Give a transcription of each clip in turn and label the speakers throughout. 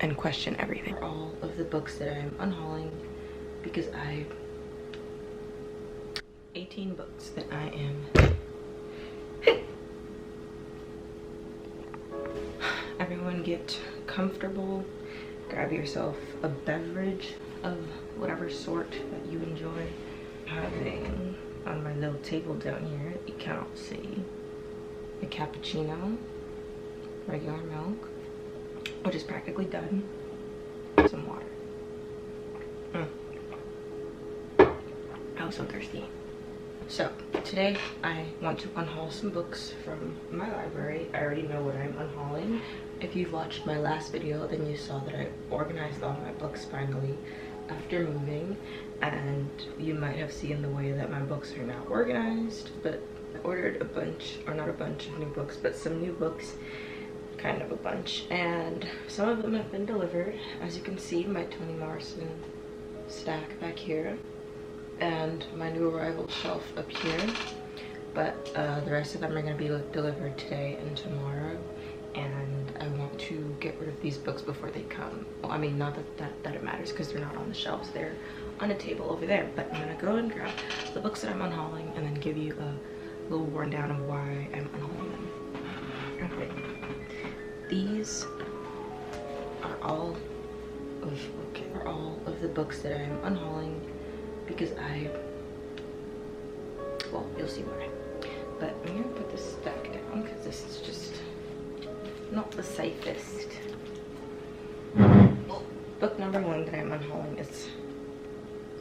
Speaker 1: and question everything. All of the books that I'm unhauling because 18 books that I am everyone get comfortable, grab yourself a beverage of whatever sort that you enjoy. Having on my little table down here that you cannot see a cappuccino, regular milk, which is practically done, some water. I was so thirsty. So today I want to unhaul some books from my library. I already know what I'm unhauling. If you've watched my last video, then you saw that I organized all my books finally after moving, and you might have seen the way that my books are now organized. But I ordered a bunch, or not a bunch of new books, but some new books, kind of a bunch, and some of them have been delivered. As you can see, my Toni Morrison stack back here and my new arrival shelf up here, but the rest of them are going to be delivered today and tomorrow, and I want to get rid of these books before they come. Well, I mean, not that it matters because they're not on the shelves, they're on a table over there, but I'm going to go and grab the books that I'm unhauling and then give you a little rundown of why I'm unhauling them. Okay, these are all of the books that I'm unhauling because well, you'll see why. But I'm gonna put this stack down because this is just not the safest. Book number one that I'm unhauling is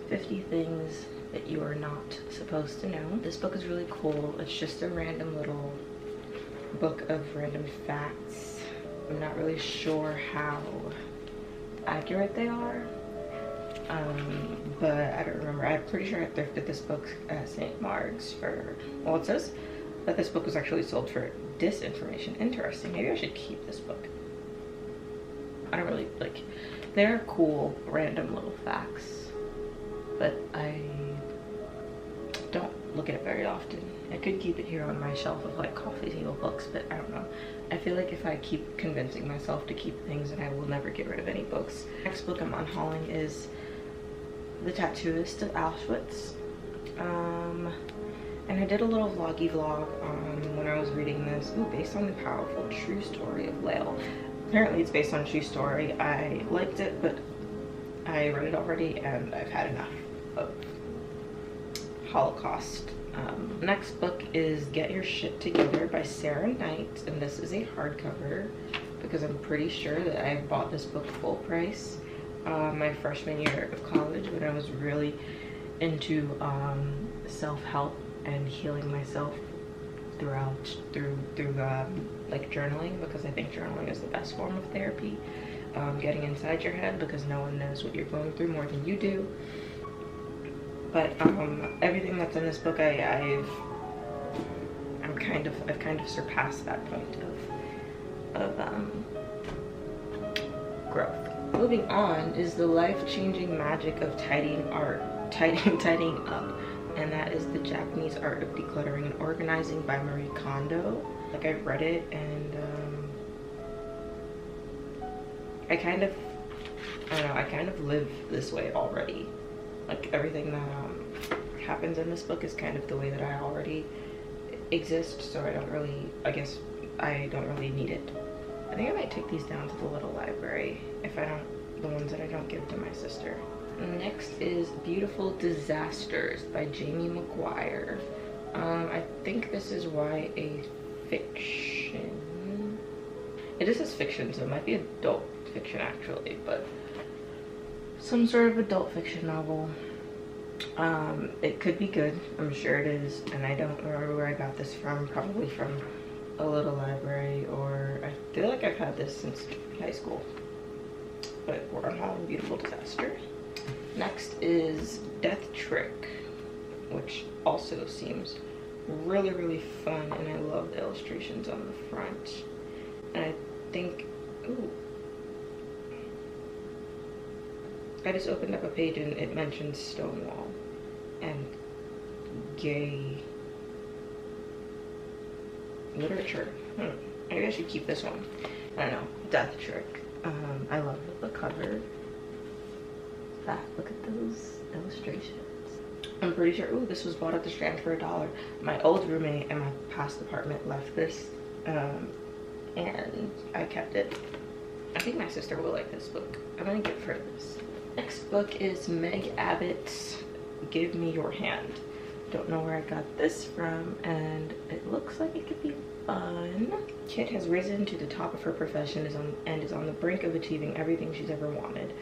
Speaker 1: 50 Things That You Are Not Supposed to Know. This book is really cool. It's just a random little book of random facts. I'm not really sure how accurate they are. But I don't remember. I'm pretty sure I thrifted this book at St. Marg's for, well, it says that this book was actually sold for disinformation. Interesting. Maybe I should keep this book. I don't really, like, they're cool random little facts, but I don't look at it very often. I could keep it here on my shelf of like coffee table books, but I don't know. I feel like if I keep convincing myself to keep things, then I will never get rid of any books. Next book I'm unhauling is The Tattooist of Auschwitz. And I did a little vloggy vlog when I was reading this. Ooh, based on the powerful true story of Lael. Apparently it's based on a true story. I liked it, but I read it already and I've had enough of Holocaust. Next book is Get Your Shit Together by Sarah Knight, and this is a hardcover because I'm pretty sure that I bought this book full price my freshman year of college when I was really into self-help and healing myself through like journaling, because I think journaling is the best form of therapy. Getting inside your head, because no one knows what you're going through more than you do. But everything that's in this book, I've kind of surpassed that point of growth. Moving on is The Life-Changing Magic of Tidying Up, and that is The Japanese Art of Decluttering and Organizing by Marie Kondo. Like, I've read it, and I kind of live this way already. Like, everything that happens in this book is kind of the way that I already exist, so I guess I don't really need it. I think I might take these down to the little library if I don't, the ones that I don't give to my sister. Next is Beautiful Disasters by Jamie McGuire. I think this is YA fiction. It just says fiction, so it might be adult fiction actually, but some sort of adult fiction novel. It could be good, I'm sure it is, and I don't remember where I got this from. Probably from a little library, or I feel like I've had this since high school. But we're unhauling Beautiful Disaster. Next is Death Trick, which also seems really, really fun, and I love the illustrations on the front. And I think, ooh, I just opened up a page and it mentions Stonewall and gay literature. Maybe I should keep this one. I don't know. Death Trick. I love the cover. That, look at those illustrations. I'm pretty sure, ooh, this was bought at the Strand for $1. My old roommate in my past apartment left this, and I kept it. I think my sister will like this book. I'm gonna give her this. Next book is Meg Abbott's Give Me Your Hand. Don't know where I got this from, and it looks like it could be fun. Kit has risen to the top of her profession and is on the brink of achieving everything she's ever wanted.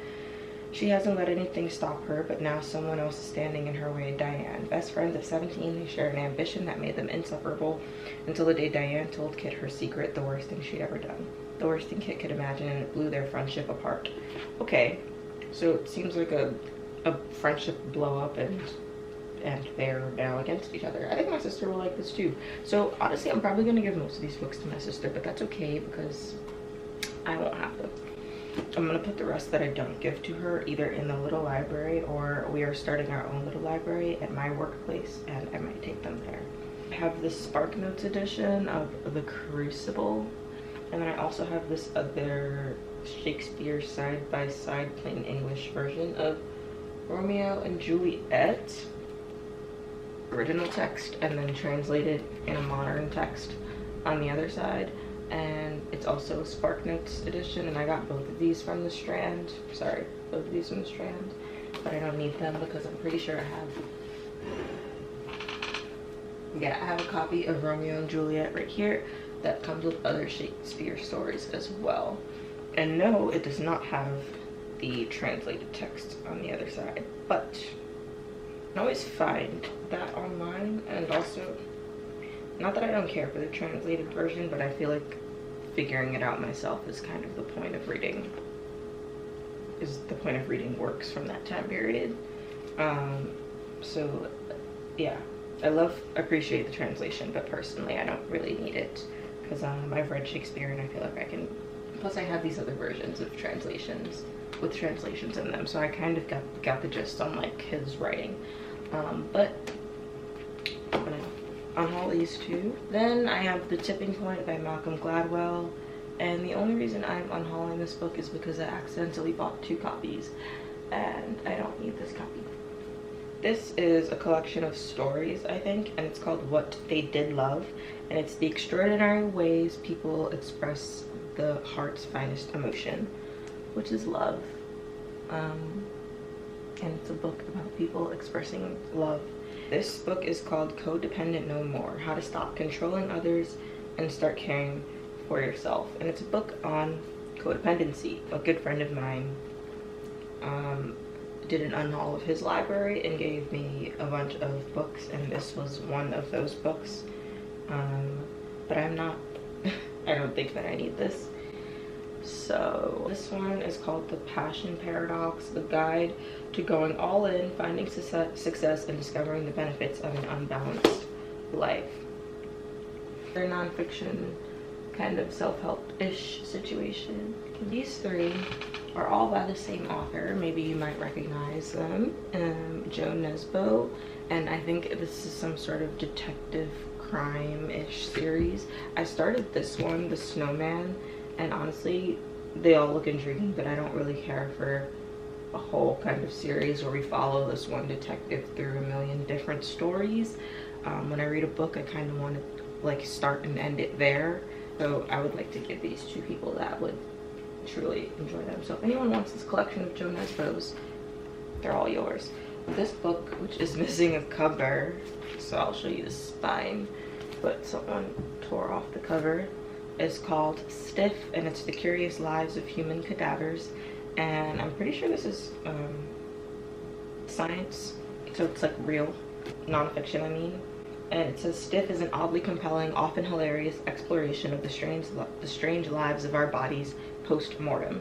Speaker 1: She hasn't let anything stop her, but now someone else is standing in her way, Diane. Best friends of 17, they shared an ambition that made them inseparable until the day Diane told Kit her secret, the worst thing she'd ever done. The worst thing Kit could imagine, and it blew their friendship apart. Okay, so it seems like a friendship blow up and they're now against each other. I think my sister will like this too. So honestly, I'm probably gonna give most of these books to my sister, but that's okay because I won't have them. I'm gonna put the rest that I don't give to her either in the little library, or we are starting our own little library at my workplace and I might take them there. I have this SparkNotes edition of The Crucible, and then I also have this other Shakespeare side-by-side plain English version of Romeo and Juliet. Original text and then translated in a modern text on the other side. And it's also a SparkNotes edition, and I got both of these from the Strand. Sorry, both of these from the Strand, but I don't need them because I'm pretty sure I have a copy of Romeo and Juliet right here that comes with other Shakespeare stories as well. And no, it does not have the translated text on the other side, but I can always find that online. And also, not that I don't care for the translated version, but I feel like figuring it out myself is kind of the point of reading. Works from that time period. So yeah, I appreciate the translation, but personally I don't really need it because I've read Shakespeare and I feel like I can. Plus I have these other versions of translations with translations in them, so I kind of got the gist on like his writing. But I'm gonna unhaul these two. Then I have The Tipping Point by Malcolm Gladwell, and the only reason I'm unhauling this book is because I accidentally bought 2 copies and I don't need this copy. This is a collection of stories, I think, and it's called What They Did Love, and it's the extraordinary ways people express the heart's finest emotion, which is love. And it's a book about people expressing love. This book is called Codependent No More, How to Stop Controlling Others and Start Caring for Yourself. And it's a book on codependency. A good friend of mine did an unhaul of his library and gave me a bunch of books, and this was one of those books. But I don't think that I need this. So this one is called The Passion Paradox, the guide to going all in, finding success, and discovering the benefits of an unbalanced life. They're nonfiction, kind of self-help-ish situation. These 3 are all by the same author. Maybe you might recognize them. Joe Nesbo, and I think this is some sort of detective crime-ish series. I started this one, The Snowman, and honestly they all look intriguing, but I don't really care for a whole kind of series where we follow this one detective through a million different stories. When I read a book, I kind of want to like start and end it there, so I would like to give these to people that would truly enjoy them. So if anyone wants this collection of Joe Nesbo's, they're all yours. This book, which is missing a cover, so I'll show you the spine, but someone tore off the cover, is called Stiff, and it's The Curious Lives of Human Cadavers, and I'm pretty sure this is science, so it's like real nonfiction, I mean. And it says Stiff is an oddly compelling, often hilarious exploration of the strange lives of our bodies post-mortem.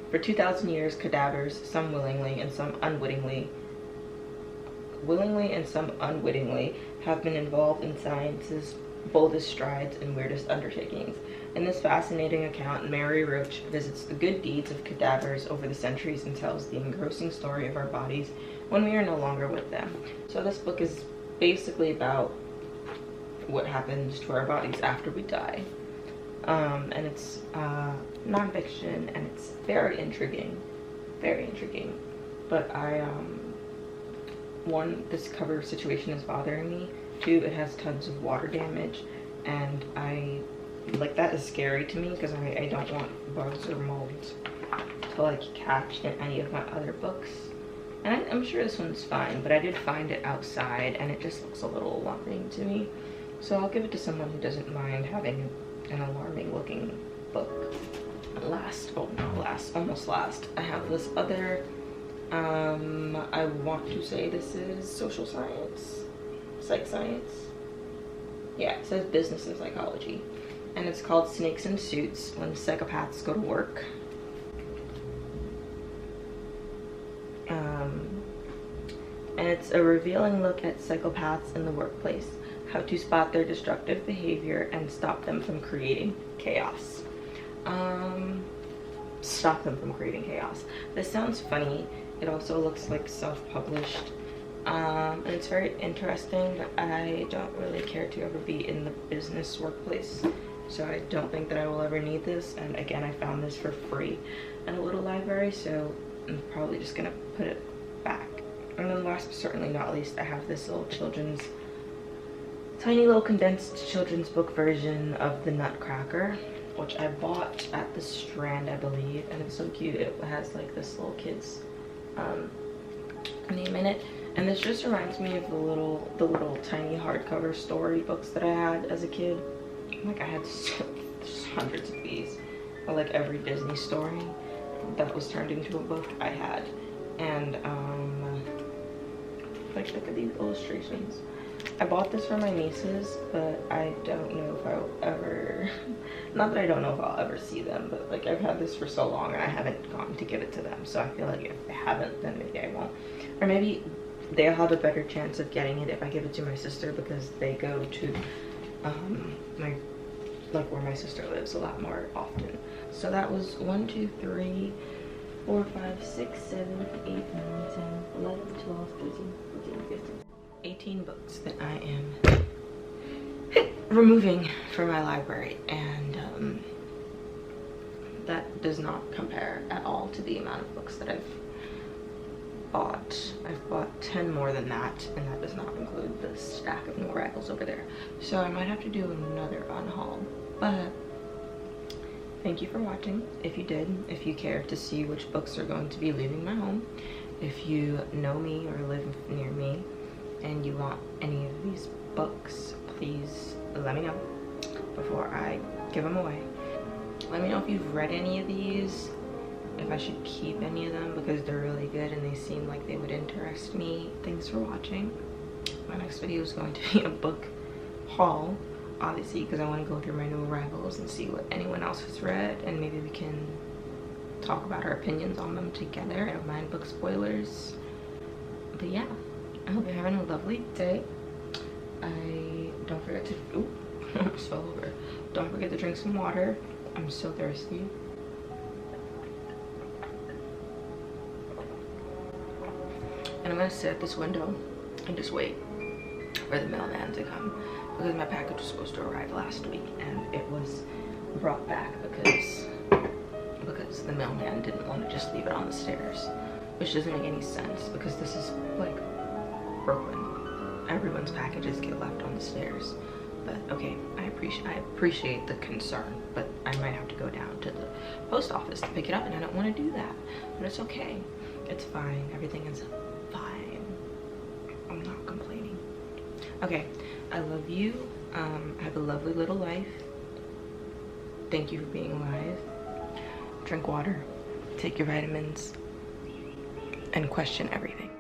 Speaker 1: For 2,000 years, cadavers, some willingly and some unwittingly, have been involved in science's boldest strides and weirdest undertakings. In this fascinating account, Mary Roach visits the good deeds of cadavers over the centuries and tells the engrossing story of our bodies when we are no longer with them. So this book is basically about what happens to our bodies after we die. and it's nonfiction, and it's very intriguing, very intriguing. But one, this cover situation is bothering me. Two, it has tons of water damage, and like, that is scary to me because I don't want bugs or molds to like catch in any of my other books. And I'm sure this one's fine, but I did find it outside and it just looks a little alarming to me. So I'll give it to someone who doesn't mind having an alarming looking book. Almost last, I have this other, I want to say this is social science, psych science. Yeah, it says business and psychology. And it's called Snakes in Suits When Psychopaths Go to Work. And it's a revealing look at psychopaths in the workplace, how to spot their destructive behavior and stop them from creating chaos. Stop them from creating chaos. This sounds funny. It also looks like self-published. And it's very interesting, but I don't really care to ever be in the business workplace. So I don't think that I will ever need this. And again, I found this for free in a little library, so I'm probably just gonna put it back. And then last but certainly not least, I have this little children's, tiny little condensed children's book version of The Nutcracker, which I bought at the Strand, I believe, and it's so cute. It has like this little kid's name in it, and this just reminds me of the little tiny hardcover story books that I had as a kid. Like, I had hundreds of these, or like every Disney story that was turned into a book I had. And like, look at these illustrations. I bought this for my nieces, but I don't know if I'll ever, not that I don't know if I'll ever see them, but like, I've had this for so long and I haven't gone to give it to them. So I feel like if I haven't, then maybe I won't. Or maybe they'll have a better chance of getting it if I give it to my sister, because they go to where my sister lives a lot more often. So that was 1, 2, 3, 4, 5, 6, 7, 8, 9, 10, 11, 12, 13, 14, 15. 18 books that I am removing from my library, and that does not compare at all to the amount of books that I've bought. I've bought 10 more than that, and that does not include the stack of new arrivals over there. So I might have to do another unhaul, but thank you for watching. If you did, if you care to see which books are going to be leaving my home, if you know me or live near me and you want any of these books, please let me know before I give them away. Let me know if you've read any of these, if I should keep any of them, because they're really good and they seem like they would interest me. Thanks for watching. My next video is going to be a book haul, obviously, because I want to go through my new arrivals and see what anyone else has read, and maybe we can talk about our opinions on them together. I don't mind book spoilers. But yeah, I hope you're having a lovely day. Don't forget to, I almost fell over. Don't forget to drink some water. I'm so thirsty. And I'm gonna sit at this window and just wait for the mailman to come, because my package was supposed to arrive last week and it was brought back because the mailman didn't want to just leave it on the stairs, which doesn't make any sense because this is like Brooklyn. Everyone's packages get left on the stairs. But okay, I appreciate the concern, but I might have to go down to the post office to pick it up, and I don't want to do that. But it's okay. It's fine. Everything is fine. I'm not complaining. Okay, I love you. Have a lovely little life. Thank you for being alive. Drink water, take your vitamins, and question everything.